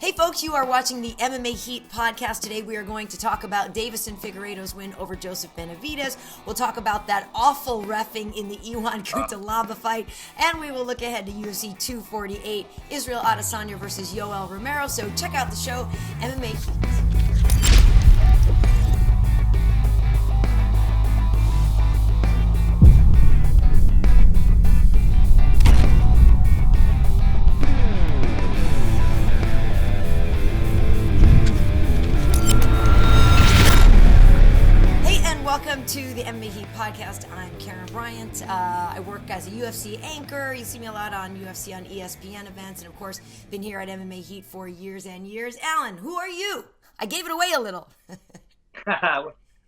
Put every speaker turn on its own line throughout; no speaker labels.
Hey folks, you are watching the MMA Heat podcast. Today we are going to talk about Deiveson Figueiredo's win over Joseph Benavidez. We'll talk about that awful reffing in the Cutelaba fight, and we will look ahead to UFC 248, Israel Adesanya versus Yoel Romero. So check out the show, MMA Heat. Welcome to the MMA Heat podcast. I'm Karyn Bryant. I work as a UFC anchor. You see me a lot on UFC on ESPN events, and of course, been here at MMA Heat for years and years. Alan, who are you? I gave it away a little.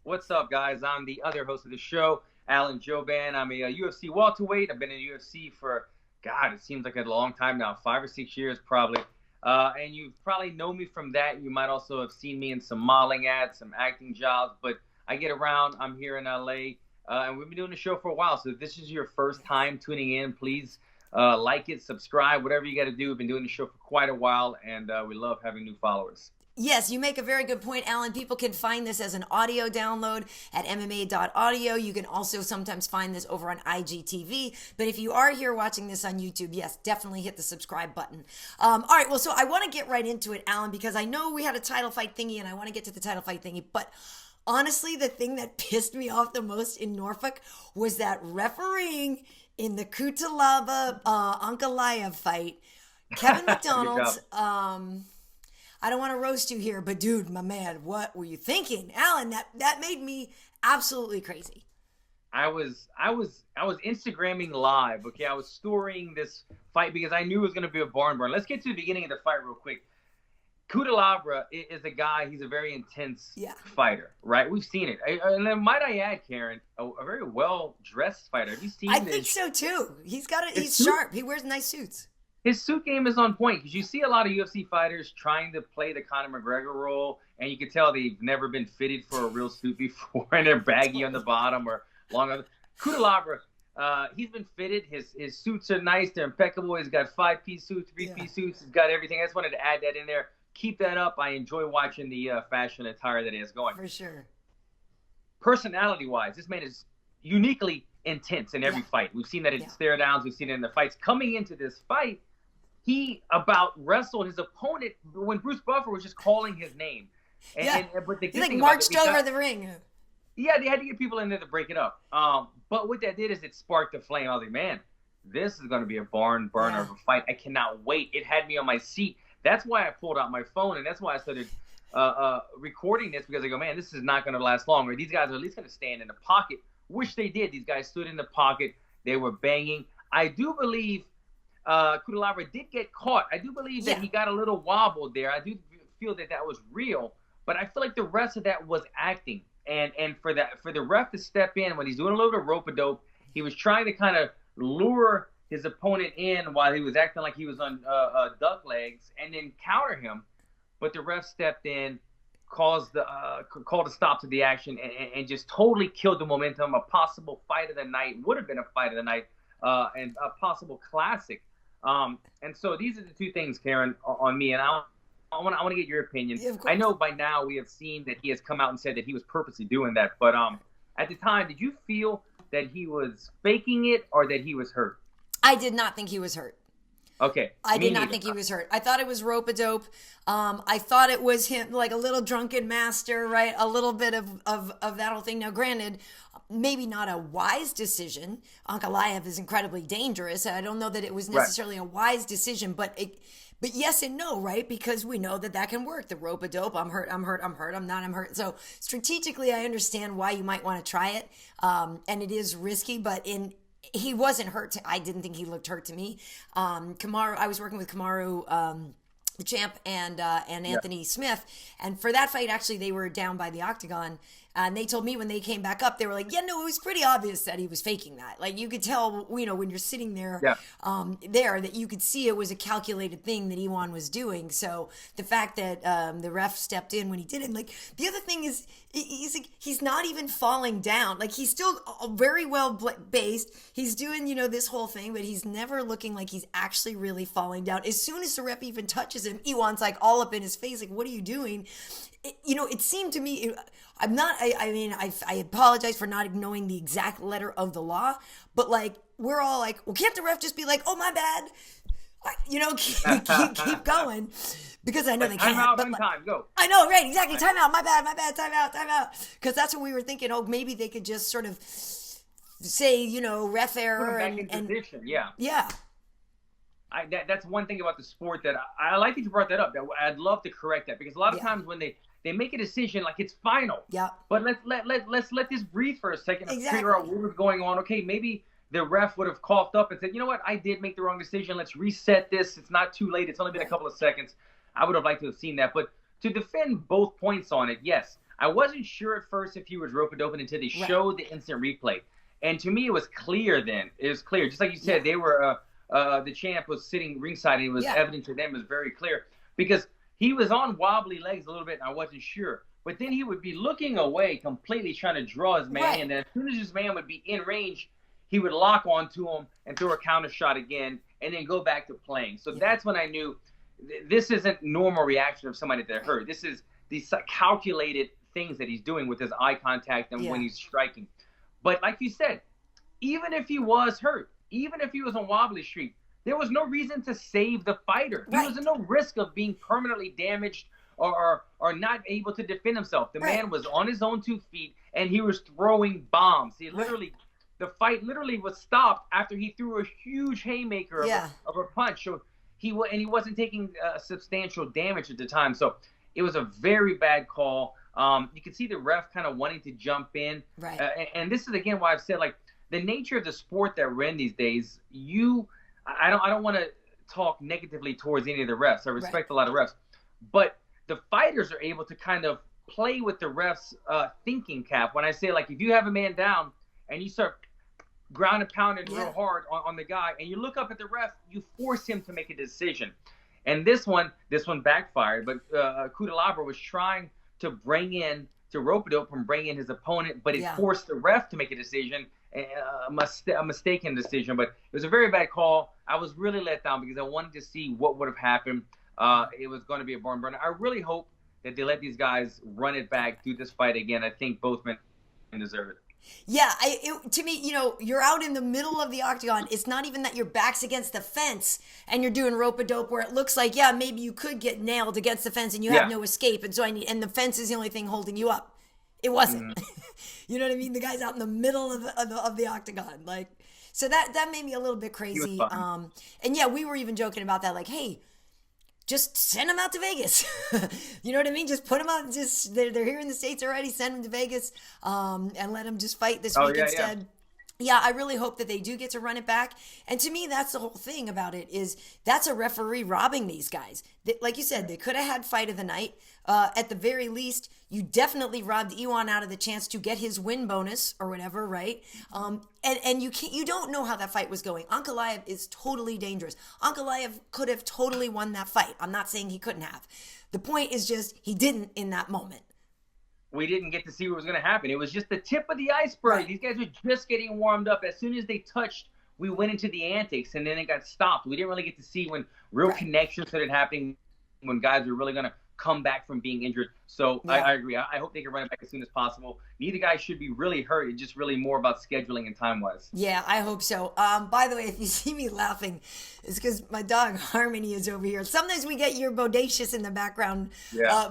What's up, guys? I'm the other host of the show, Alan Jouban. I'm a UFC welterweight. I've been in UFC for, God, it seems like a long time now, 5 or 6 years probably. And you probably know me from that. You might also have seen me in some modeling ads, some acting jobs, but I get around. I'm here in LA, and we've been doing the show for a while. So if this is your first time tuning in, please like it, subscribe, whatever you got to do. We've been doing the show for quite a while, and we love having new followers.
Yes, you make a very good point, Alan. People can find this as an audio download at MMA.audio. You can also sometimes find this over on IGTV. But if you are here watching this on YouTube, yes, definitely hit the subscribe button. All right, well, so I want to get right into it, Alan, because I know we had a title fight thingy, and I want to get to the title fight thingy, but honestly, the thing that pissed me off the most in Norfolk was that refereeing in the Cutelaba Ankalaev fight. Kevin McDonald's, I don't want to roast you here, but dude, my man, what were you thinking? Alan, that made me absolutely crazy.
I was Instagramming live, okay? I was storing this fight because I knew it was going to be a barn burn. Let's get to the beginning of the fight real quick. Cutelaba is a guy, he's a very intense fighter, right? We've seen it. And then might I add, Karyn, a very well-dressed fighter. Have you seen
I think so, too. He's sharp. He wears nice suits.
His suit game is on point because you see a lot of UFC fighters trying to play the Conor McGregor role, and you can tell they've never been fitted for a real suit before, and they're baggy on the bottom or long on the... Cutelaba, he's been fitted. His suits are nice. They're impeccable. He's got 5-piece suits, 3-piece suits. He's got everything. I just wanted to add that in there. Keep that up. I enjoy watching the fashion attire that he has going.
For sure.
Personality-wise, this man is uniquely intense in every fight. We've seen that in stare downs. We've seen it in the fights. Coming into this fight, he about wrestled his opponent when Bruce Buffer was just calling his name. But the
he marched over the ring.
Yeah, they had to get people in there to break it up. But what that did is it sparked a flame. I was like, man, this is going to be a barn burner of a fight. I cannot wait. It had me on my seat. That's why I pulled out my phone, and that's why I started recording this, because I go, man, this is not going to last long. Or these guys are at least going to stand in the pocket, which they did. These guys stood in the pocket. They were banging. I do believe Cutelaba did get caught. I do believe that he got a little wobbled there. I do feel that was real, but I feel like the rest of that was acting. And for the ref to step in when he's doing a little bit of rope-a-dope, he was trying to kind of lure his opponent in while he was acting like he was on duck legs, and then counter him. But the ref stepped in, called a stop to the action, and just totally killed the momentum. A possible fight of the night, would have been a fight of the night, and a possible classic. And so these are the two things, Karyn, on me. And I want to get your opinion. Yeah, I know by now we have seen that he has come out and said that he was purposely doing that. But at the time, did you feel that he was faking it or that he was hurt?
I did not think he was hurt.
Okay.
I did not think he was hurt. I thought it was rope-a-dope. I thought it was him, like a little drunken master, right? A little bit of that whole thing. Now, granted, maybe not a wise decision. Ankalaev is incredibly dangerous. I don't know that it was necessarily a wise decision, but yes and no, right? Because we know that can work. The rope-a-dope, I'm hurt, I'm not, I'm hurt. So strategically, I understand why you might want to try it. And it is risky, but he wasn't hurt. I didn't think he looked hurt to me. Kamaru, I was working with Kamaru, the champ, and Anthony Smith. And for that fight, actually, they were down by the octagon. And they told me when they came back up, they were like, yeah, no, it was pretty obvious that he was faking that. Like, you could tell, you know, when you're sitting there, that you could see it was a calculated thing that Iwan was doing. So the fact that the ref stepped in when he did it, like, the other thing is, he's not even falling down. Like, he's still very well based. He's doing, you know, this whole thing, but he's never looking like he's actually really falling down. As soon as the ref even touches him, Iwan's like all up in his face, like, what are you doing? It seemed to me, I apologize for not knowing the exact letter of the law, but like, we're all like, well, can't the ref just be like, oh, my bad? Keep going, because I know they can't.
Time out, time, go.
I know, right, exactly. Time out, my bad, time out. Because that's what we were thinking. Oh, maybe they could just sort of say, you know, ref error.
Put him back in position, yeah.
Yeah.
That's one thing about the sport that I like that you brought that up. I'd love to correct that, because a lot of times when they make a decision like it's final.
Yeah.
But let's let this breathe for a second and
Exactly.
figure out what was going on. Okay, maybe the ref would have coughed up and said, you know what, I did make the wrong decision. Let's reset this. It's not too late. It's only been a couple of seconds. I would have liked to have seen that. But to defend both points on it, yes. I wasn't sure at first if he was rope-a-doping until they showed the instant replay. And to me, it was clear then. It was clear. Just like you said, they were the champ was sitting ringside, and it was evident to them. It was very clear. Because he was on wobbly legs a little bit, and I wasn't sure. But then he would be looking away, completely trying to draw his man. Right. And then as soon as his man would be in range, he would lock onto him and throw a counter shot again, and then go back to playing. So that's when I knew this isn't normal reaction of somebody that hurt. This is these calculated things that he's doing with his eye contact and when he's striking. But like you said, even if he was hurt, even if he was on wobbly street, there was no reason to save the fighter. There was no risk of being permanently damaged or not able to defend himself. The man was on his own 2 feet, and he was throwing bombs. He literally, the fight literally was stopped after he threw a huge haymaker of a punch. So he wasn't taking substantial damage at the time. So it was a very bad call. You could see the ref kind of wanting to jump in. Right. And this is, again, why I've said, like, the nature of the sport that we're in these days, I don't want to talk negatively towards any of the refs. I respect a lot of refs. But the fighters are able to kind of play with the refs' thinking cap. When I say, like, if you have a man down and you start ground and pounding real hard on the guy, and you look up at the ref, you force him to make a decision. And this one backfired. But Cutelaba was trying to rope-a-dope and bring in his opponent, but it forced the ref to make a decision, a mistaken decision. But it was a very bad call. I was really let down because I wanted to see what would have happened. It was going to be a barn burner. I really hope that they let these guys run it back, do this fight again. I think both men deserve it.
Yeah, to me, you know, you're out in the middle of the octagon. It's not even that your back's against the fence and you're doing rope-a-dope where it looks like, maybe you could get nailed against the fence and you have no escape. And and the fence is the only thing holding you up. It wasn't. You know what I mean? The guy's out in the middle of the octagon. Like, so that made me a little bit crazy. And we were even joking about that. Like, hey, just send them out to Vegas. You know what I mean? Just put them out. They're here in the States already. Send them to Vegas and let them just fight this week instead. Yeah, I really hope that they do get to run it back. And to me, that's the whole thing about it, is that's a referee robbing these guys. Like you said, they could have had fight of the night. At the very least, you definitely robbed Iwan out of the chance to get his win bonus or whatever, right? And you don't know how that fight was going. Ankalaev is totally dangerous. Ankalaev could have totally won that fight. I'm not saying he couldn't have. The point is just he didn't in that moment.
We didn't get to see what was going to happen. It was just the tip of the iceberg. Right. These guys were just getting warmed up. As soon as they touched, we went into the antics, and then it got stopped. We didn't really get to see when real connections started happening, when guys were really going to come back from being injured. So I agree. I hope they can run it back as soon as possible. Neither guy should be really hurt. It's just really more about scheduling and time-wise. Yeah,
I hope so. By the way, if you see me laughing, it's because my dog Harmony is over here. Sometimes we get your bodacious in the background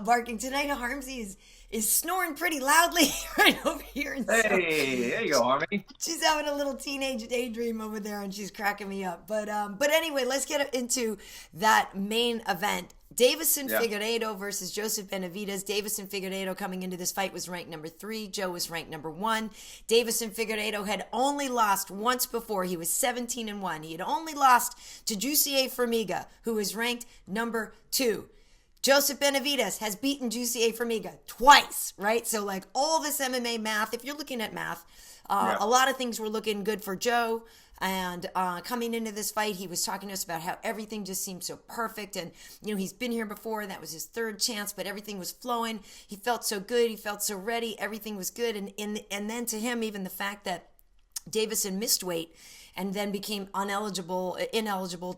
barking. Tonight, Harmsy is snoring pretty loudly right over here.
Hey, there you go, Harmony.
She's having a little teenage daydream over there, and she's cracking me up. But anyway, let's get into that main event. Deiveson Figueiredo versus Joseph Benavidez. Deiveson Figueiredo coming into this fight was ranked number 3. Joe was ranked number 1. Deiveson Figueiredo had only lost once before. He was 17-1. He had only lost to Jussier Formiga, who was ranked number 2. Joseph Benavidez has beaten Juicy A. Formiga twice, right? So like all this MMA math, if you're looking at math, a lot of things were looking good for Joe. And coming into this fight, he was talking to us about how everything just seemed so perfect. And, he's been here before, and that was his third chance, but everything was flowing. He felt so good. He felt so ready. Everything was good. And then to him, even the fact that Deiveson missed weight and then became ineligible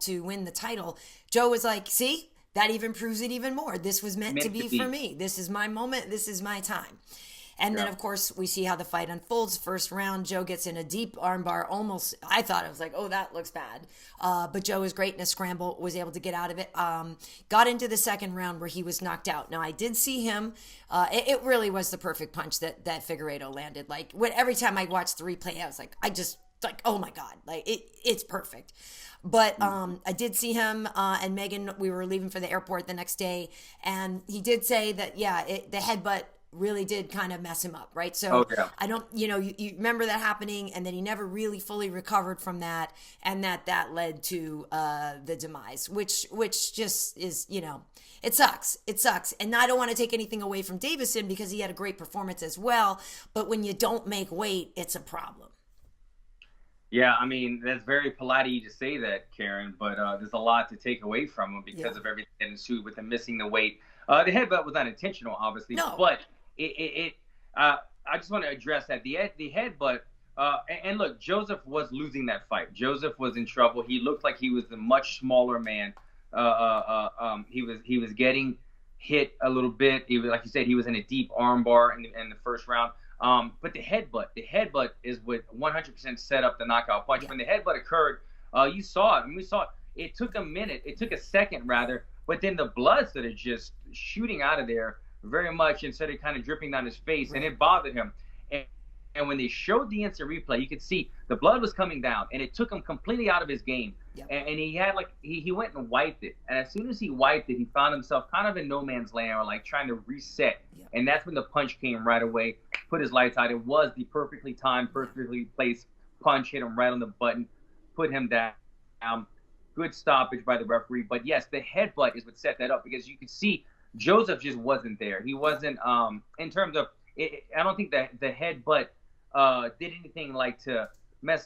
to win the title, Joe was like, see, that even proves it even more. This was meant to be for me. This is my moment. This is my time. And then, of course, we see how the fight unfolds. First round, Joe gets in a deep armbar. Almost, I thought, I was like, oh, that looks bad. But Joe was great in a scramble, was able to get out of it. Got into the second round where he was knocked out. Now, I did see him. It really was the perfect punch that Figueiredo landed. Like, every time I watched the replay, I was like, oh, my God. Like, it's perfect. But I did see him and Megan. We were leaving for the airport the next day. And he did say that, the headbutt really did kind of mess him up, right? So I don't, you remember that happening, and then he never really fully recovered from that, and that led to the demise, which just is, it sucks. It sucks. And I don't want to take anything away from Deiveson because he had a great performance as well, but when you don't make weight, it's a problem.
Yeah, I mean, that's very polite of you to say that, Karyn, but there's a lot to take away from him because of everything that ensued with him missing the weight. The headbutt was not intentional, obviously, but I just want to address that. The headbutt, and look, Joseph was losing that fight. Joseph was in trouble. He looked like he was a much smaller man. He was getting hit a little bit. He was, like you said, he was in a deep armbar in the first round. But the headbutt is what 100% set up the knockout punch. When the headbutt occurred, you saw it. I mean, we saw it. It took a minute. It took a second, rather. But then the blood started just shooting out of there very much, and started kind of dripping down his face, and it bothered him. And when they showed the instant replay, you could see the blood was coming down, and it took him completely out of his game. And he had he went and wiped it. And as soon as he wiped it, he found himself kind of in no man's land, or like trying to reset. And that's when the punch came right away, put his lights out. It was the perfectly timed, perfectly placed punch, hit him right on the button, put him down. Good stoppage by the referee. But yes, the headbutt is what set that up, because you could see Joseph just wasn't there. He wasn't, in terms of, I don't think that the headbutt did anything like to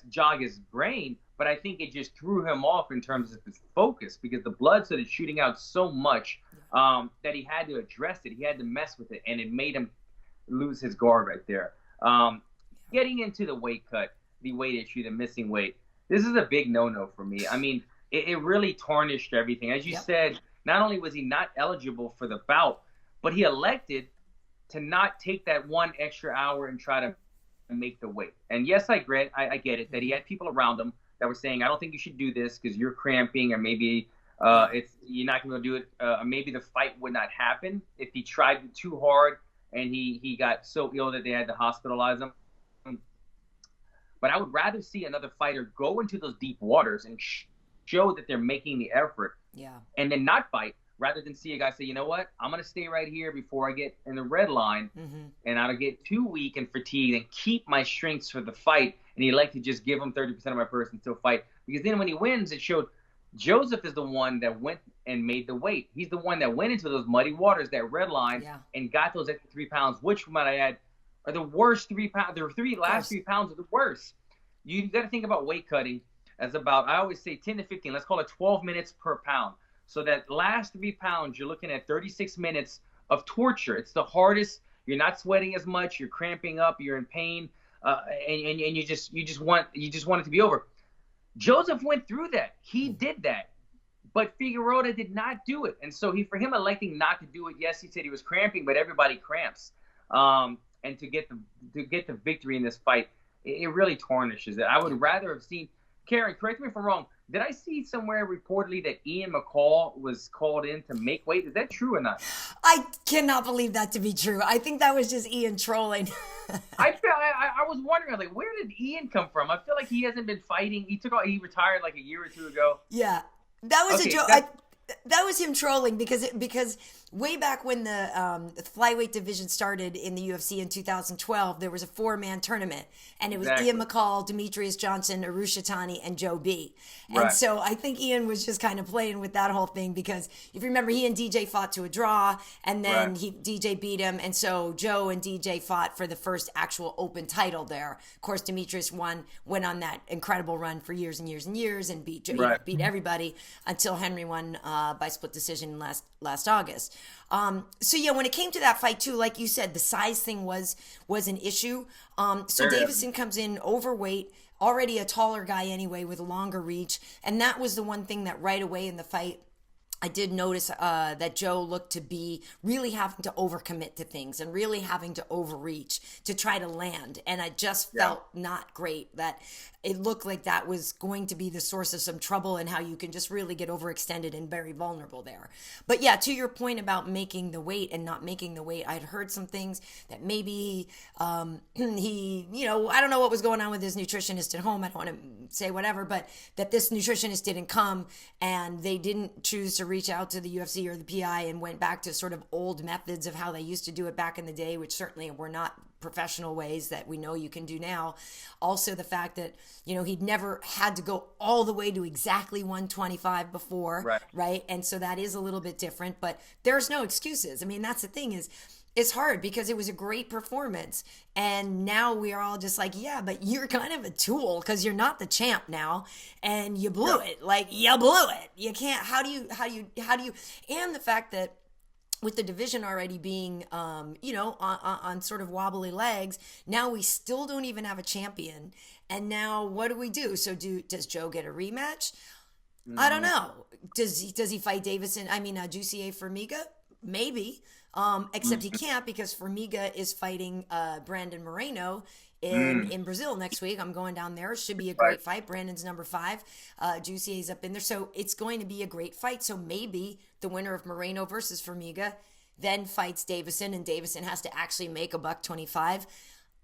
jog his brain, but I think it just threw him off in terms of his focus, because the blood started shooting out so much that he had to address it. He had to mess with it, and it made him lose his guard right there. Getting into the weight cut, the weight issue, the missing weight, this is a big no-no for me. I mean, it really tarnished everything. As you said, not only was he not eligible for the bout, but he elected to not take that one extra hour and try to make the weight. And yes, I get it, that he had people around him that were saying, I don't think you should do this because you're cramping, or maybe you're not going to do it. Maybe the fight would not happen if he tried too hard and he got so ill that they had to hospitalize him. But I would rather see another fighter go into those deep waters and show that they're making the effort, and then not fight, rather than see a guy say, you know what, I'm going to stay right here before I get in the red line, and I'll get too weak and fatigued and keep my strengths for the fight, and he like to just give him 30% of my purse and still fight. Because then when he wins, it showed Joseph is the one that went and made the weight. He's the one that went into those muddy waters, that red line, and got those extra 3 pounds, which, might I add, are the worst 3 pounds. The last 3 pounds are the worst. You got to think about weight cutting as about, I always say 10 to 15, let's call it 12 minutes per pound. So that last 3 pounds, you're looking at 36 minutes of torture. It's the hardest. You're not sweating as much. You're cramping up. You're in pain, and you just want it to be over. Joseph went through that. He did that, but Figueiredo did not do it. And so for him electing not to do it, yes, he said he was cramping, but everybody cramps. And to get the victory in this fight, it really tarnishes it. I would rather have seen. Karyn, correct me if I'm wrong. Did I see somewhere reportedly that Ian McCall was called in to make weight? Is that true or not? I
cannot believe that to be true. I think that was just Ian trolling.
I was wondering, I was like, where did Ian come from? I feel like he hasn't been fighting. He retired like a year or two ago.
Yeah, that was a joke. that was him trolling because way back when the flyweight division started in the UFC in 2012, there was a 4-man tournament, and it was Ian McCall, Demetrius Johnson, Arusha Tani, and Joe B. And so I think Ian was just kind of playing with that whole thing because if you remember, he and DJ fought to a draw, and then DJ beat him, and so Joe and DJ fought for the first actual open title there. Of course, Demetrius went on that incredible run for years and years and years, and beat beat everybody until Henry won by split decision last August. So yeah, when it came to that fight too, like you said, the size thing was an issue. So Deiveson comes in overweight, already a taller guy anyway with a longer reach, and that was the one thing that right away in the fight I did notice that Joe looked to be really having to overcommit to things and really having to overreach to try to land. And I just felt not great that it looked like that was going to be the source of some trouble and how you can just really get overextended and very vulnerable there. But yeah, to your point about making the weight and not making the weight, I'd heard some things that maybe he, you know, I don't know what was going on with his nutritionist at home. I don't want to say whatever, but that this nutritionist didn't come and they didn't choose to reach out to the UFC or the PI and went back to sort of old methods of how they used to do it back in the day, which certainly were not professional ways that we know you can do now. Also the fact that, you know, he'd never had to go all the way to exactly 125 before, right? And so that is a little bit different, but there's no excuses. I mean, that's the thing is, it's hard because it was a great performance. And now we are all just like, yeah, but you're kind of a tool because you're not the champ now and you blew it. Like you blew it. You can't, how do you, and the fact that with the division already being, you know, on sort of wobbly legs, now we still don't even have a champion. And now what do we do? So does Joe get a rematch? I don't know. Does he fight Deiveson? I mean, Jussier Formiga? Maybe. Except he can't because Formiga is fighting Brandon Moreno in Brazil next week. I'm going down there. Should be a great fight. Brandon's number 5. Jussier's up in there. So it's going to be a great fight. So maybe the winner of Moreno versus Formiga then fights Deiveson, and Deiveson has to actually make $125.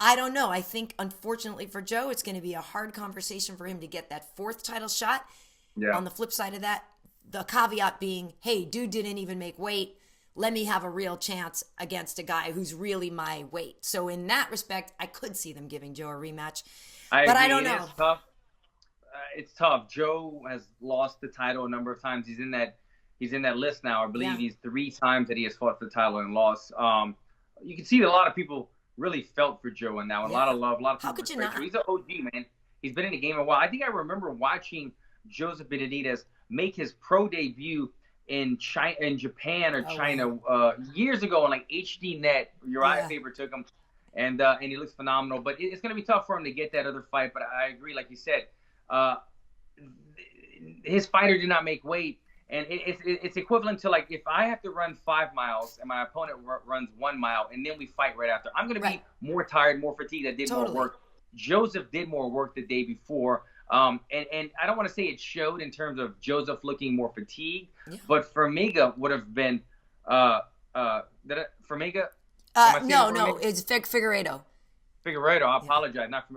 I don't know. I think, unfortunately for Joe, it's going to be a hard conversation for him to get that 4th title shot. Yeah. On the flip side of that, the caveat being, hey, dude didn't even make weight. Let me have a real chance against a guy who's really my weight. So in that respect, I could see them giving Joe a rematch. But I don't know.
It's tough. It's tough. Joe has lost the title a number of times. He's in that list now. I believe he's 3 times that he has fought for the title and lost. You can see that a lot of people really felt for Joe in that one. A lot of love. A lot of people.
How could you not?
He's an OG, man. He's been in the game a while. I think I remember watching Joseph Benavidez make his pro debut in China, in Japan or China years ago on like HD Net. Uriah Faber took him, and he looks phenomenal. But it's going to be tough for him to get that other fight. But I agree, like you said, his fighter did not make weight, and it's equivalent to like if I have to run 5 miles and my opponent runs 1 mile, and then we fight right after. I'm going to be more tired, more fatigued. I did more work. Joseph did more work the day before. And I don't want to say it showed in terms of Joseph looking more fatigued, but Formiga would have been Formiga?
No, it's Figueiredo.
Figueiredo, I apologize. Not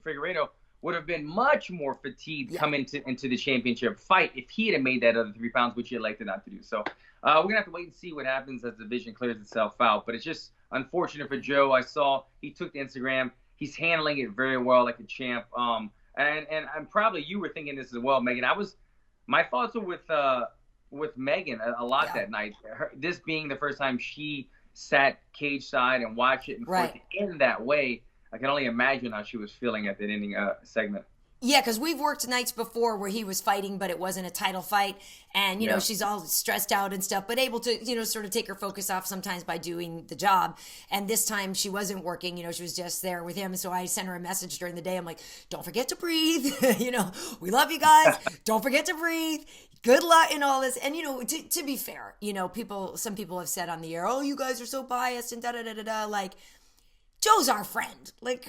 Figueiredo would have been much more fatigued coming into the championship fight if he had made that other 3 pounds, which he elected not to do. So we're going to have to wait and see what happens as the division clears itself out. But it's just unfortunate for Joe. I saw he took to Instagram. He's handling it very well like a champ. And I'm probably you were thinking this as well, Megan. My thoughts were with Megan a lot that night. This being the first time she sat cage side and watched it and for it to end that way, I can only imagine how she was feeling at that ending segment.
Yeah, because we've worked nights before where he was fighting, but it wasn't a title fight. And, you know, she's all stressed out and stuff, but able to, you know, sort of take her focus off sometimes by doing the job. And this time she wasn't working, you know, she was just there with him. So I sent her a message during the day. I'm like, don't forget to breathe. You know, we love you guys. Don't forget to breathe. Good luck in all this. And, you know, to be fair, you know, some people have said on the air, oh, you guys are so biased and da-da-da-da-da. Like, Joe's our friend. Like,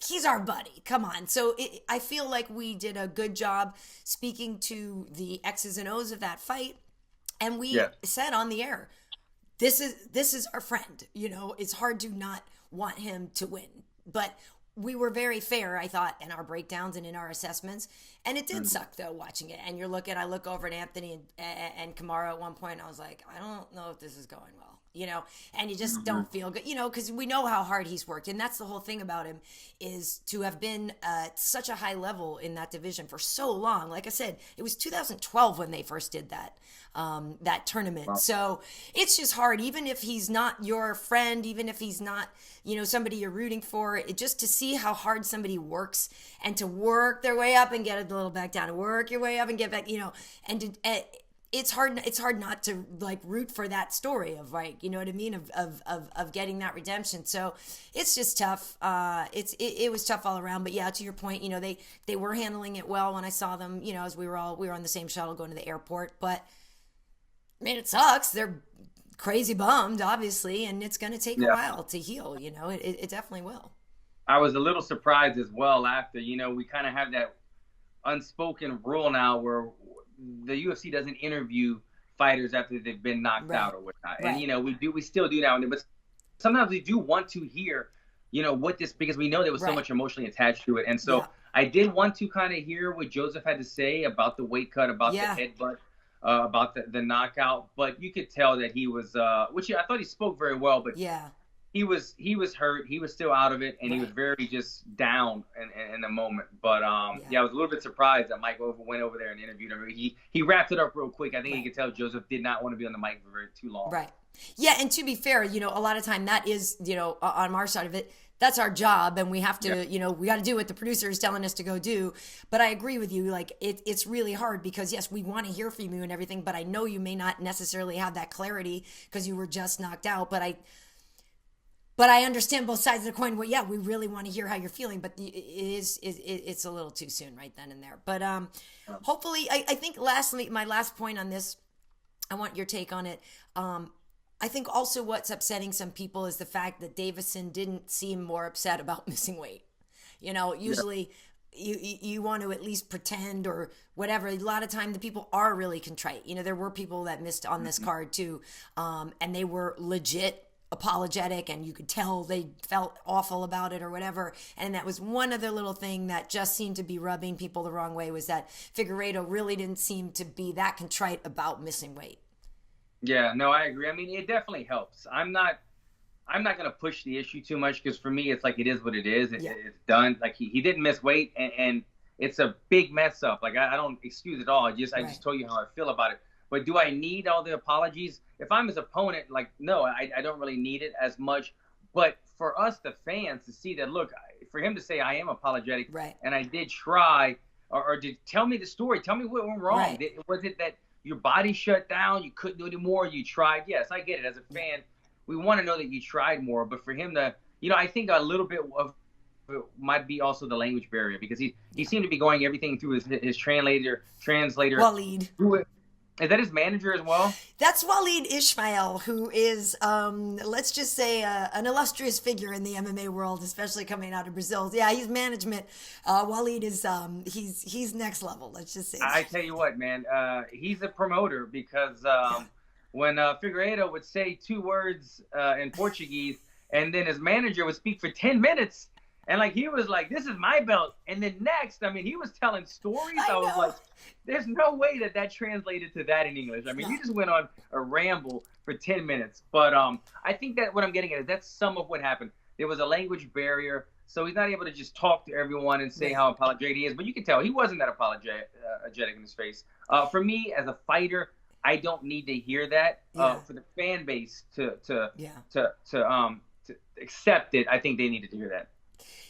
he's our buddy. Come on. So I feel like we did a good job speaking to the X's and O's of that fight. And we said on the air, this is our friend. You know, it's hard to not want him to win. But we were very fair, I thought, in our breakdowns and in our assessments. And it did suck though watching it. And I look over at Anthony and Kamaru at one point. And I was like, I don't know if this is going well, and you just don't feel good, because we know how hard he's worked. And that's the whole thing about him, is to have been at such a high level in that division for so long. Like I said, it was 2012 when they first did that tournament. Wow. So it's just hard, even if he's not your friend, even if he's not, somebody you're rooting for, just to see how hard somebody works and to work their way up and get a little back down, and work your way up and get back, it's hard not to like root for that story of, like, you know what I mean, of getting that redemption. So it's just tough. It was tough all around. But yeah, to your point, they were handling it well when I saw them, as we were on the same shuttle going to the airport. But man, it sucks. They're crazy bummed, obviously, and it's going to take a while to heal. It definitely will.
I was a little surprised as well after, we kind of have that unspoken rule now where the UFC doesn't interview fighters after they've been knocked out or whatnot. Right. And, we still do now and then, but sometimes we do want to hear, what this, because we know there was so much emotionally attached to it. And so I did want to kind of hear what Joseph had to say about the weight cut, about the headbutt, about the knockout. But you could tell that he was, which I thought he spoke very well, but he was hurt. He was still out of it, and he was very just down in the moment. But I was a little bit surprised that Mike went over there and interviewed him. He wrapped it up real quick. I think you could tell Joseph did not want to be on the mic for too long.
Right. Yeah, and to be fair, a lot of time that is, on our side of it, that's our job, and we have to, we got to do what the producer is telling us to go do. But I agree with you. Like, it's really hard because, yes, we want to hear from you and everything, but I know you may not necessarily have that clarity because you were just knocked out. But I understand both sides of the coin. Well, yeah, we really want to hear how you're feeling, but it's a little too soon right then and there. But hopefully, I think lastly, my last point on this, I want your take on it. I think also what's upsetting some people is the fact that Deiveson didn't seem more upset about missing weight. Usually you want to at least pretend or whatever. A lot of time the people are really contrite. There were people that missed on this card too, and they were legit apologetic, and you could tell they felt awful about it or whatever. And that was one other little thing that just seemed to be rubbing people the wrong way, was that Figueiredo really didn't seem to be that contrite about missing weight.
Yeah, no, I agree. I mean, it definitely helps. I'm not going to push the issue too much, because for me, it's like, it is what it is. It's done. Like, he didn't miss weight, and it's a big mess up. Like, I don't excuse it all. I just told you how I feel about it. But do I need all the apologies? If I'm his opponent, like, no, I don't really need it as much. But for us, the fans, to see that, look, for him to say I am apologetic, and I did try, or did tell me the story, tell me what went wrong. Was it that your body shut down, you couldn't do anymore, you tried? Yes, I get it. As a fan, we want to know that you tried more. But for him to, I think a little bit of it might be also the language barrier, because he seemed to be going everything through his translator.
Waleed.
Is that his manager as well?
That's Waleed Ismail, who is, let's just say, an illustrious figure in the MMA world, especially coming out of Brazil. Yeah, he's management. Waleed is, he's next level, let's just say.
I tell you what, man, he's a promoter, because when Figueiredo would say 2 words in Portuguese, and then his manager would speak for 10 minutes, and like, he was like, this is my belt. And then next, I mean, he was telling stories. I was like, there's no way that translated to that in English. I mean, he just went on a ramble for 10 minutes. But I think that what I'm getting at is that's some of what happened. There was a language barrier, so he's not able to just talk to everyone and say how apologetic he is. But you can tell he wasn't that apologetic in his face. For me, as a fighter, I don't need to hear that. For the fan base to accept it, I think they needed to hear that.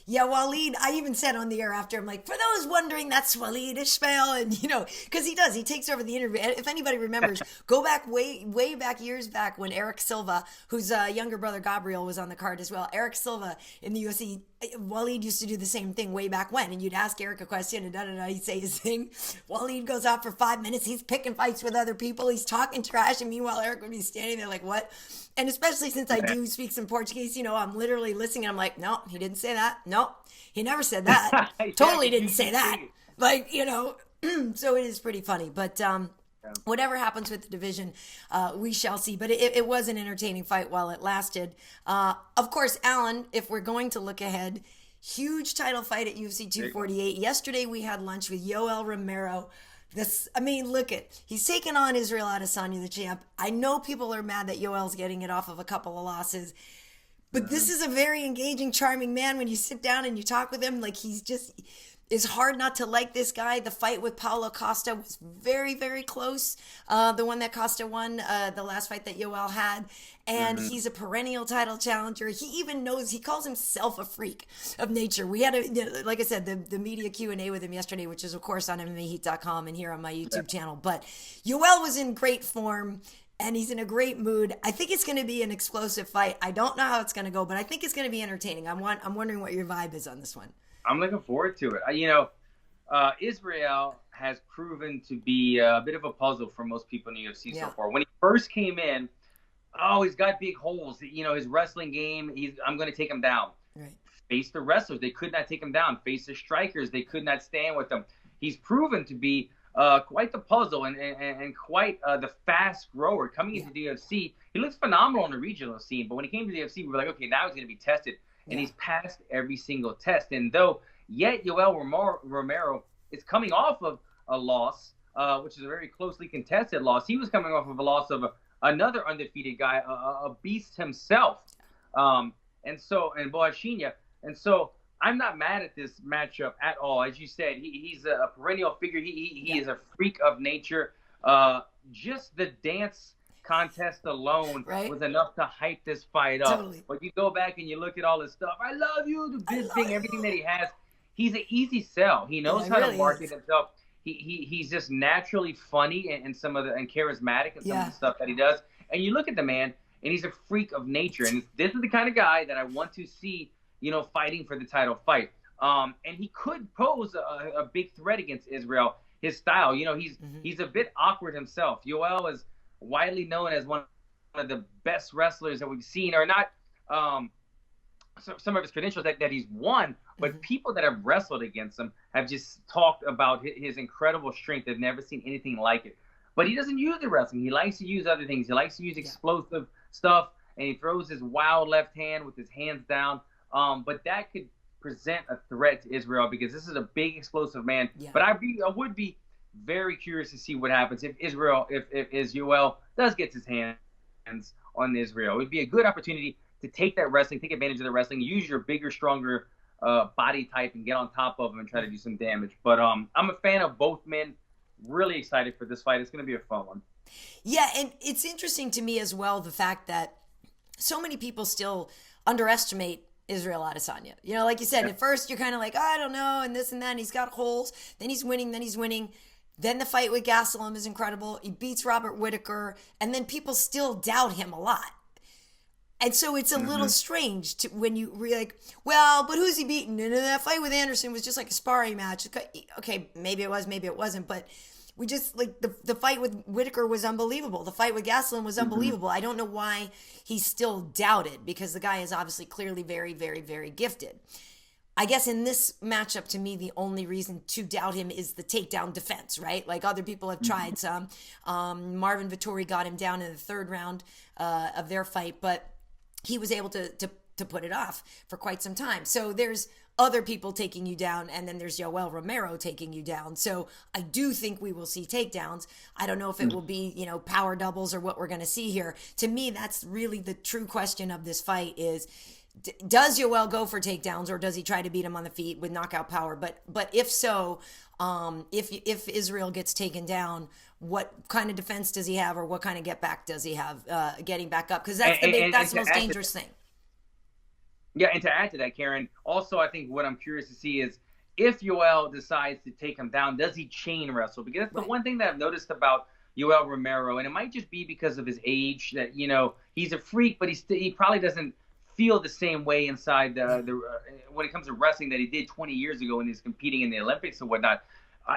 Yeah, Waleed, I even said on the air after, I'm like, for those wondering, that's Waleed Ismail. And, because he takes over the interview. If anybody remembers, go back way back, years back, when Eric Silva, whose younger brother Gabriel was on the card as well. Eric Silva in the UFC, Waleed used to do the same thing way back when. And you'd ask Eric a question and he'd say his thing. Waleed goes out for 5 minutes. He's picking fights with other people. He's talking trash. And meanwhile, Eric would be standing there like, what? And especially since I do speak some Portuguese, I'm literally listening. And I'm like, no, he didn't say that. No, he never said that. Totally didn't say that. Like, so it is pretty funny. But whatever happens with the division, we shall see. But it was an entertaining fight while it lasted. Of course, Alan, if we're going to look ahead, Huge title fight at UFC 248. Yesterday we had lunch with Yoel Romero. He's taking on Israel Adesanya, the champ. I know people are mad that Yoel's getting it off of a couple of losses, but this is a very engaging, charming man. When you sit down and you talk with him, like, it's hard not to like this guy. The fight with Paulo Costa was very, very close. The one that Costa won, the last fight that Yoel had. And he's a perennial title challenger. He even knows, he calls himself a freak of nature. We had, like I said, the media Q&A with him yesterday, which is, of course, on MMAHeat.com and here on my YouTube channel. But Yoel was in great form, and he's in a great mood. I think it's going to be an explosive fight. I don't know how it's going to go, but I think it's going to be entertaining. I'm wondering what your vibe is on this one.
I'm looking forward to it. Israel has proven to be a bit of a puzzle for most people in the UFC so far. When he first came in, he's got big holes. His wrestling game, I'm going to take him down.
Right.
Face the wrestlers, they could not take him down. Face the strikers, they could not stand with him. He's proven to be quite the puzzle and quite the fast grower. Coming into the UFC, he looks phenomenal on the regional scene. But when he came to the UFC, we were like, okay, now he's going to be tested. And he's passed every single test. And though yet Yoel Romero is coming off of a loss, which is a very closely contested loss, he was coming off of a loss of another undefeated guy, a beast himself, and Boachinha. And so I'm not mad at this matchup at all. As you said, he's a perennial figure. He is a freak of nature. Just the dance contest alone was enough to hype this fight up.
Totally.
But you go back and you look at all his stuff. I love you, everything that he has. He's an easy sell. He knows how to market himself. He's just naturally funny and charismatic in some of the stuff that he does. And you look at the man, and he's a freak of nature. And this is the kind of guy that I want to see, fighting for the title fight. And he could pose a big threat against Israel. His style, he's a bit awkward himself. Yoel is widely known as one of the best wrestlers that we've seen, or not some of his credentials that he's won, but people that have wrestled against him have just talked about his incredible strength. They've never seen anything like it. But he doesn't use the wrestling. He likes to use other things. He likes to use explosive stuff, and he throws his wild left hand with his hands down. But that could present a threat to Israel because this is a big, explosive man. Yeah. But I would be very curious to see what happens if Yoel does get his hands on Israel. It would be a good opportunity to take that wrestling, take advantage of the wrestling, use your bigger, stronger body type and get on top of him and try to do some damage. But I'm a fan of both men. Really excited for this fight. It's going to be a fun one.
Yeah, and it's interesting to me as well, the fact that so many people still underestimate Israel Adesanya. Like you said, at first you're kind of like, I don't know, and this and that, and he's got holes. Then he's winning. Then the fight with Gastelum is incredible. He beats Robert Whittaker, and then people still doubt him a lot. And so it's a little strange when you like, well, but who's he beating? And that fight with Anderson was just like a sparring match. Okay, maybe it was, maybe it wasn't, but we just, like, the fight with Whittaker was unbelievable. The fight with Gastelum was unbelievable. I don't know why he's still doubted, because the guy is obviously clearly very, very, very gifted. I guess in this matchup, to me, the only reason to doubt him is the takedown defense, right? Like, other people have tried some. Marvin Vettori got him down in the third round of their fight, but he was able to put it off for quite some time. So there's other people taking you down, and then there's Yoel Romero taking you down. So I do think we will see takedowns. I don't know if it will be, power doubles or what we're going to see here. To me, that's really the true question of this fight is, does Yoel go for takedowns, or does he try to beat him on the feet with knockout power? But if so, if Israel gets taken down, what kind of defense does he have, or what kind of get back does he have getting back up? Because that's the most dangerous thing.
Yeah, and to add to that, Karyn, also I think what I'm curious to see is if Yoel decides to take him down, does he chain wrestle? Because that's the one thing that I've noticed about Yoel Romero, and it might just be because of his age that, he's a freak, but he probably doesn't feel the same way inside when it comes to wrestling that he did 20 years ago when he was competing in the Olympics and whatnot.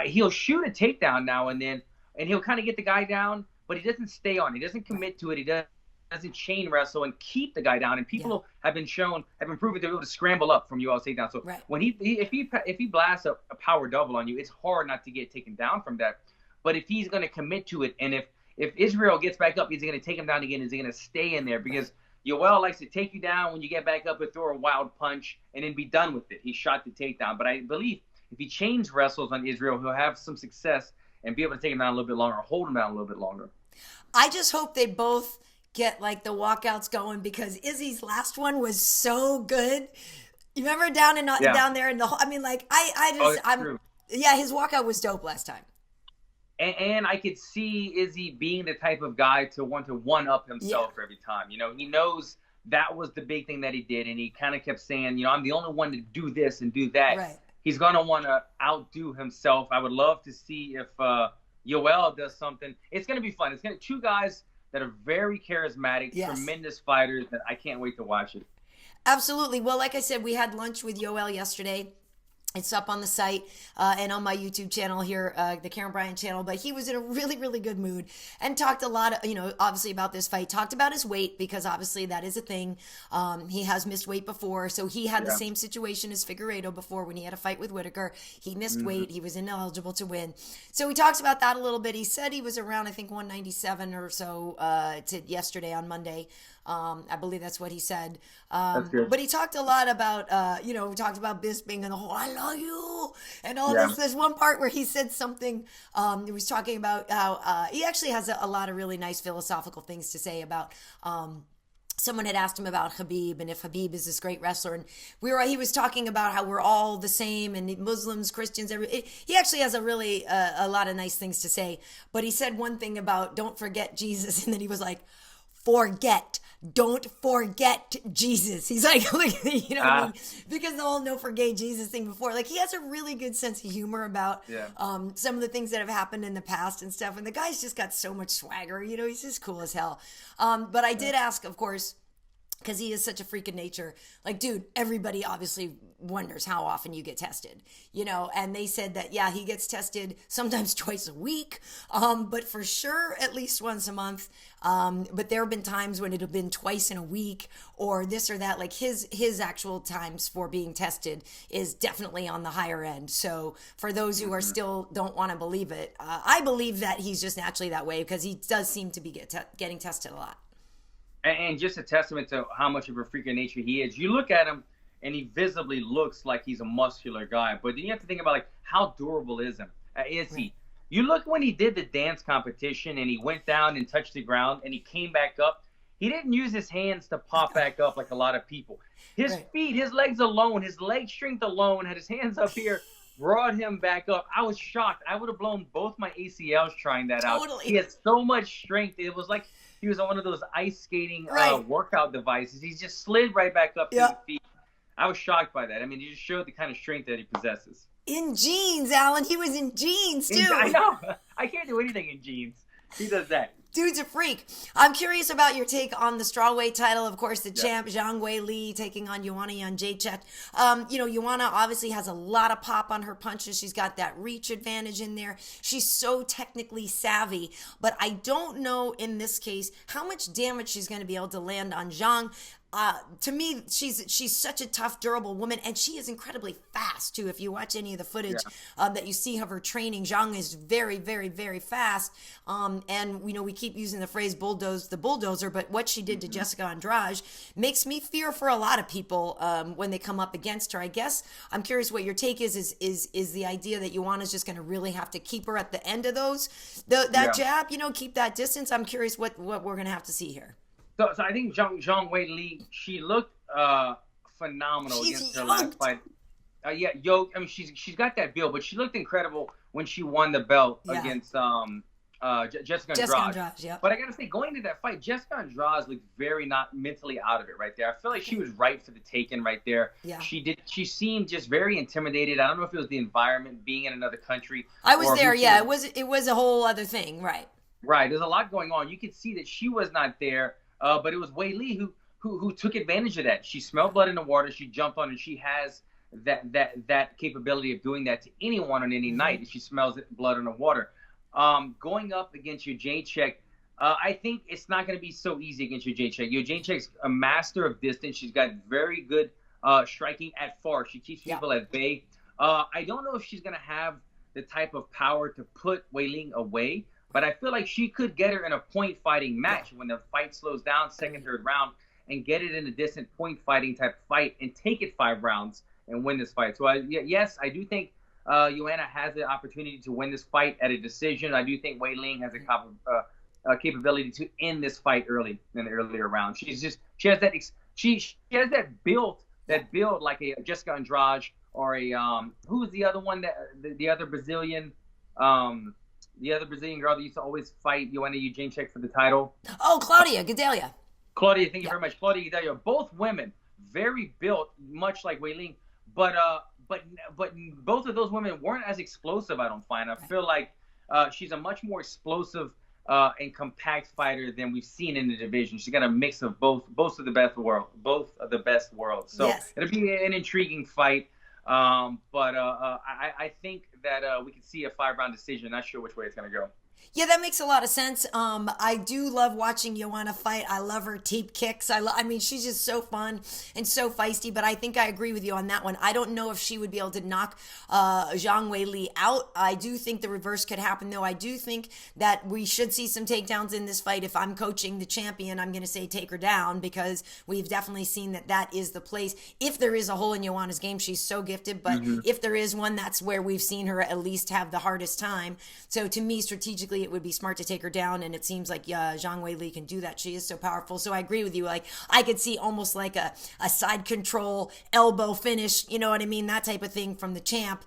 He'll shoot a takedown now and then, and he'll kind of get the guy down, but he doesn't stay on. He doesn't commit to it. He doesn't chain wrestle and keep the guy down. And people have been proven to be able to scramble up from Yoel's takedown. So when if he blasts a power double on you, it's hard not to get taken down from that. But if he's going to commit to it, and if Israel gets back up, is he going to take him down again? Is he going to stay in there? Because Yoel likes to take you down when you get back up and throw a wild punch and then be done with it. He shot the takedown. But I believe if he chains wrestles on Israel, he'll have some success and be able to take him down a little bit longer, or hold him down a little bit longer.
I just hope they both get like the walkouts going, because Izzy's last one was so good. You remember down there in the whole, I mean, like his walkout was dope last time.
And I could see Izzy being the type of guy to want to one-up himself every time. You know, he knows that was the big thing that he did, and he kind of kept saying, you know, I'm the only one to do this and do that.
Right.
He's going to want to outdo himself. I would love to see if Yoel does something. It's going to be fun. It's going to two guys that are very charismatic, tremendous fighters, that I can't wait to watch it.
Absolutely. Well, like I said, we had lunch with Yoel yesterday. It's up on the site and on my YouTube channel here, the Karyn Bryant channel. But he was in a really, really good mood and talked a lot, obviously about this fight. Talked about his weight, because obviously that is a thing. He has missed weight before. So he had the same situation as Figueiredo before when he had a fight with Whitaker. He missed weight. He was ineligible to win. So he talks about that a little bit. He said he was around, I think, 197 or so to yesterday on Monday. I believe that's what he said.
That's good.
But he talked a lot about, we talked about Bisping and the whole, I love you, and all this. There's one part where he said something, he was talking about how he actually has a lot of really nice philosophical things to say about, someone had asked him about Khabib and if Khabib is this great wrestler, and he was talking about how we're all the same, and Muslims, Christians, he actually has a lot of nice things to say. But he said one thing about don't forget Jesus, and then he was like, don't forget Jesus. He's like, you know what I mean? Because the whole no forget Jesus thing before, like, he has a really good sense of humor about some of the things that have happened in the past and stuff. And the guy's just got so much swagger, he's just cool as hell. But I did ask, of course, because he is such a freak of nature. Like, dude, everybody obviously wonders how often you get tested, and they said that, he gets tested sometimes twice a week, but for sure at least once a month. But there have been times when it have been twice in a week or this or that. Like his actual times for being tested is definitely on the higher end. So for those who are still don't want to believe it, I believe that he's just naturally that way, because he does seem to be getting tested a lot.
And just a testament to how much of a freak of nature he is. You look at him, and he visibly looks like he's a muscular guy. But then you have to think about, like, how durable is he? You look when he did the dance competition, and he went down and touched the ground, and he came back up. He didn't use his hands to pop back up like a lot of people. His feet, his legs alone, his leg strength alone, had his hands up here, brought him back up. I was shocked. I would have blown both my ACLs trying that out. He had so much strength. It was like he was on one of those ice skating workout devices. He just slid right back up to his feet. I was shocked by that. I mean, he just showed the kind of strength that he possesses.
In jeans, Alan. He was in jeans, too.
I know. I can't do anything in jeans. He does that.
Dude's a freak. I'm curious about your take on the strawweight title. Of course, the champ, Zhang Weili, taking on Joanna Jedrzejczyk. Joanna obviously has a lot of pop on her punches. She's got that reach advantage in there. She's so technically savvy. But I don't know in this case how much damage she's going to be able to land on Zhang. To me, she's such a tough, durable woman, and she is incredibly fast too. If you watch any of the footage that you see of her training, Zhang is very, very, very fast. And we keep using the phrase bulldoze the bulldozer, but what she did to Jessica Andrade makes me fear for a lot of people when they come up against her. I guess I'm curious what your take is the idea that Joanna's just going to really have to keep her at the end of that jab, keep that distance. I'm curious what we're going to have to see here.
So I think Zhang Weili, she looked phenomenal against her last fight. I mean, she's got that build, but she looked incredible when she won the belt against Jessica Andrade. But I got to say, going into that fight, Jessica Andrade looked very not mentally out of it right there. I feel like she was right for the taking right there. Yeah. She seemed just very intimidated. I don't know if it was the environment, being in another country.
I was there. Yeah, it was a whole other thing. Right.
Right. There's a lot going on. You could see that she was not there. But it was Weili who took advantage of that. She smelled blood in the water. She jumped on, and she has that capability of doing that to anyone on any night if she smells blood in the water. Going up against Jedrzejczyk, I think it's not going to be so easy against Jedrzejczyk. Jedrzejczyk's a master of distance. She's got very good striking at far. She keeps people at bay. I don't know if she's going to have the type of power to put Weili away. But I feel like she could get her in a point fighting match when the fight slows down, second, third round, and get it in a distant point fighting type fight and take it 5 rounds and win this fight. So yes, I do think Joanna has the opportunity to win this fight at a decision. I do think Weili has a capability to end this fight early in the earlier round. She has that build like a Jessica Andrade or a who's the other one, that the other Brazilian girl that used to always fight Joanna Jedrzejczyk for the title.
Oh, Claudia Gadelha.
Claudia, thank you very much. Claudia Gadelha, both women, very built, much like Weili, but both of those women weren't as explosive, I don't find. I feel like she's a much more explosive and compact fighter than we've seen in the division. She's got a mix of both of the best worlds. So
yes.
It'll be an intriguing fight. But I think that we could see a 5-round decision. Not sure which way it's going to go.
Yeah, that makes a lot of sense. I do love watching Joanna fight. I love her teep kicks. I mean, she's just so fun and so feisty, but I think I agree with you on that one. I don't know if she would be able to knock Zhang Weili out. I do think the reverse could happen, though. I do think that we should see some takedowns in this fight. If I'm coaching the champion, I'm going to say take her down, because we've definitely seen that is the place. If there is a hole in Joanna's game, she's so gifted, but if there is one, that's where we've seen her at least have the hardest time. So to me, strategically, it would be smart to take her down, and it seems like Zhang Weili can do that. She is so powerful. So I agree with you. Like, I could see almost like a side control elbow finish, you know what I mean? That type of thing from the champ,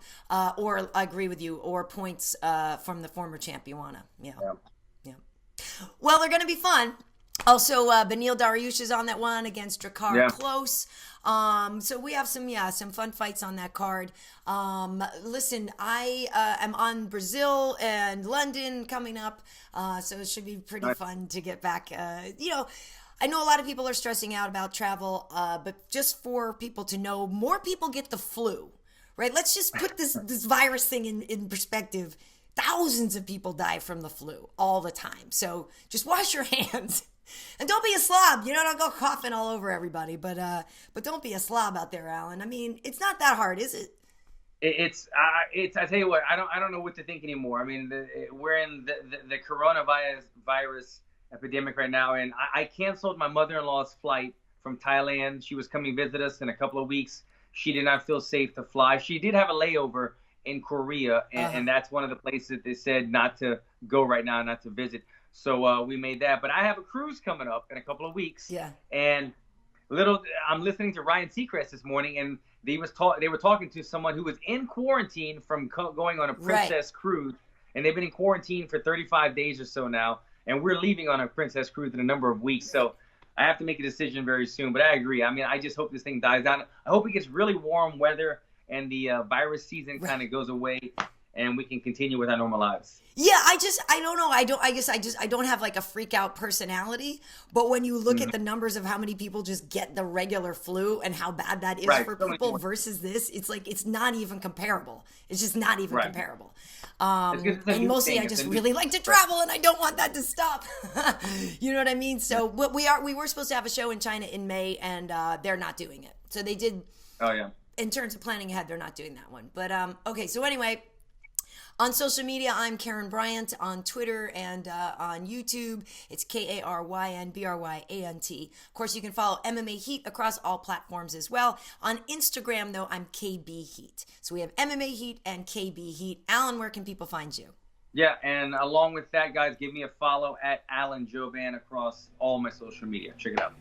or I agree with you, or points from the former champ, Joanna. Yeah. Well, they're going to be fun. Also, Beneil Dariush is on that one against Drakkar Klose. So we have some fun fights on that card. Listen, I am on Brazil and London coming up, so it should be pretty fun to get back. I know a lot of people are stressing out about travel, but just for people to know, more people get the flu, right? Let's just put this virus thing in perspective. Thousands of people die from the flu all the time. So just wash your hands. And don't be a slob. Don't go coughing all over everybody. But don't be a slob out there, Alan. I mean, it's not that hard, is it?
It's. I tell you what. I don't know what to think anymore. I mean, we're in the coronavirus epidemic right now, and I canceled my mother-in-law's flight from Thailand. She was coming visit us in a couple of weeks. She did not feel safe to fly. She did have a layover in Korea, and that's one of the places they said not to go right now, not to visit. So we made that. But I have a cruise coming up in a couple of weeks. Yeah. And I'm listening to Ryan Seacrest this morning, and they were talking to someone who was in quarantine from going on a Princess cruise, and they've been in quarantine for 35 days or so now, and we're leaving on a Princess cruise in a number of weeks. So I have to make a decision very soon. But I agree. I mean, I just hope this thing dies down. I hope it gets really warm weather and the virus season kind of goes away, and we can continue with our normal lives.
Yeah, I don't know. I don't have like a freak out personality, but when you look at the numbers of how many people just get the regular flu and how bad that is for people versus this, it's like, it's not even comparable. It's just not even comparable. And mostly I just really like to travel, and I don't want that to stop. You know what I mean? So we were supposed to have a show in China in May, and they're not doing it. So they did. Oh yeah. In terms of planning ahead, they're not doing that one. But okay, so anyway, on social media, I'm Karyn Bryant on Twitter and on YouTube. It's KarynBryant. Of course, you can follow MMA Heat across all platforms as well. On Instagram, though, I'm KB Heat. So we have MMA Heat and KB Heat. Alan, where can people find you?
Yeah, and along with that, guys, give me a follow at Alan Jouban across all my social media. Check it out.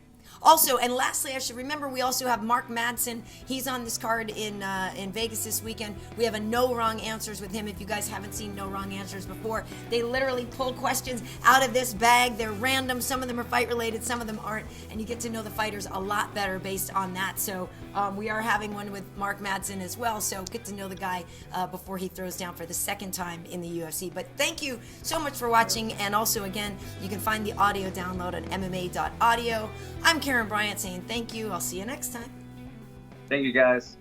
Also, and lastly, I should remember, we also have Mark Madsen. He's on this card in Vegas this weekend. We have a No Wrong Answers with him. If you guys haven't seen No Wrong Answers before, they literally pull questions out of this bag. They're random. Some of them are fight-related. Some of them aren't. And you get to know the fighters a lot better based on that. So we are having one with Mark Madsen as well. So get to know the guy before he throws down for the second time in the UFC. But thank you so much for watching. And also, again, you can find the audio download on MMA.audio. I'm Karyn Bryant saying thank you. I'll see you next time.
Thank you, guys.